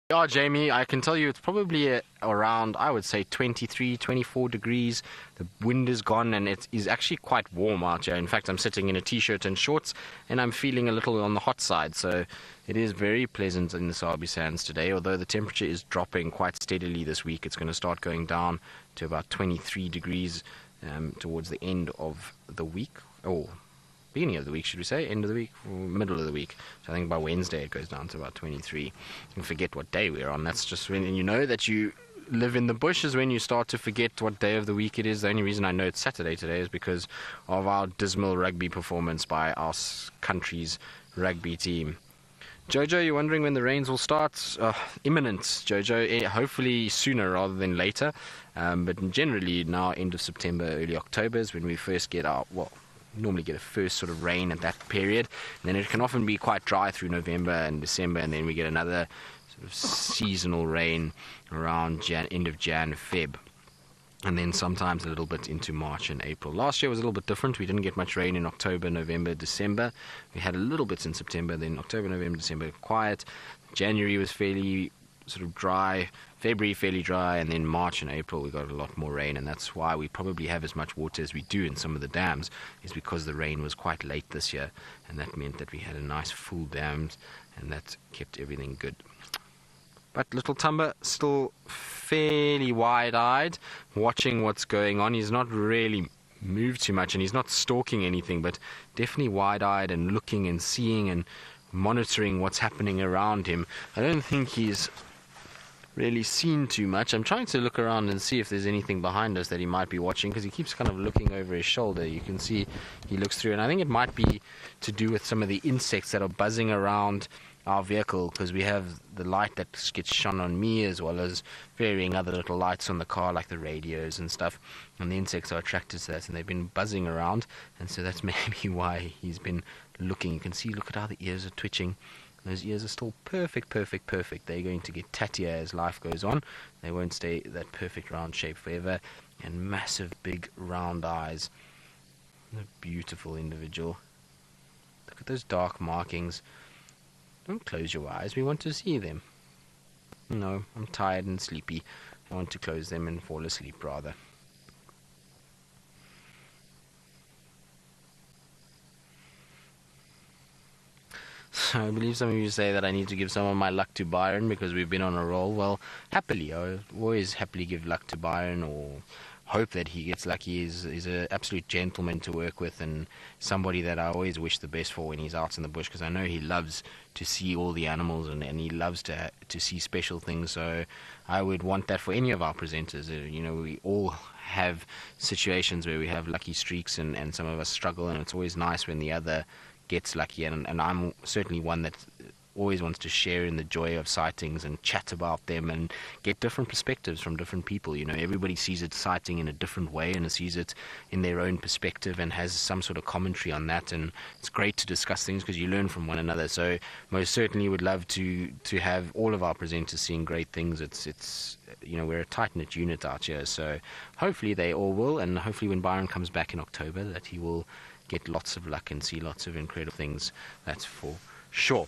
Yeah, Jamie, I can tell you it's probably around, I would say, 23, 24 degrees. The wind is gone and it is actually quite warm out here. In fact, I'm sitting in a t-shirt and shorts and I'm feeling a little on the hot side. So it is very pleasant in the Sabi Sands today, although the temperature is dropping quite steadily this week. It's going to start going down to about 23 degrees towards the end of the week. Oh, beginning of the week, should we say, end of the week, or middle of the week. So I think by Wednesday it goes down to about 23. You can forget what day we're on. That's just when you know that you live in the bush is when you start to forget what day of the week it is. The only reason I know it's Saturday today is because of our dismal rugby performance by our country's rugby team. Jojo, you're wondering when the rains will start? Imminent, Jojo. Hopefully sooner rather than later. But generally now, end of September, early October is when we first get our, normally get a first sort of rain at that period. And then it can often be quite dry through November and December, and then we get another sort of seasonal rain around end of Jan, Feb. And then sometimes a little bit into March and April. Last year was a little bit different. We didn't get much rain in October, November, December. We had a little bit in September, then October, November, December, quiet. January was fairly sort of dry, February fairly dry, and then March and April we got a lot more rain, and that's why we probably have as much water as we do in some of the dams, is because the rain was quite late this year, and that meant that we had a nice full dams, and that kept everything good. But little Thamba still fairly wide-eyed, watching what's going on. He's not really moved too much, and he's not stalking anything, but definitely wide-eyed and looking and seeing and monitoring what's happening around him. I don't think he's really seen too much. I'm trying to look around and see if there's anything behind us that he might be watching, because he keeps kind of looking over his shoulder. You can see he looks through, and I think it might be to do with some of the insects that are buzzing around our vehicle, because we have the light that gets shone on me as well as varying other little lights on the car, like the radios and stuff, and the insects are attracted to that, and they've been buzzing around, and so that's maybe why he's been looking. You can see, look at how the ears are twitching. Those ears are still perfect. They're going to get tattier as life goes on. They won't stay that perfect round shape forever. And massive big round eyes. A beautiful individual. Look at those dark markings. Don't close your eyes, we want to see them. No, I'm tired and sleepy. I want to close them and fall asleep rather. I believe some of you say that I need to give some of my luck to Byron because we've been on a roll. Well, happily, I always happily give luck to Byron, or hope that he gets lucky. He's an absolute gentleman to work with, and somebody that I always wish the best for when he's out in the bush, because I know he loves to see all the animals, and he loves to see special things. So I would want that for any of our presenters. We all have situations where we have lucky streaks, and some of us struggle, and it's always nice when the other gets lucky, and I'm certainly one that always wants to share in the joy of sightings and chat about them and get different perspectives from different people. Everybody sees a sighting in a different way and sees it in their own perspective and has some sort of commentary on that, and it's great to discuss things because you learn from one another. So most certainly would love to have all of our presenters seeing great things. It's we're a tight-knit unit out here, so hopefully they all will, and hopefully when Byron comes back in October that he will get lots of luck and see lots of incredible things. That's for sure.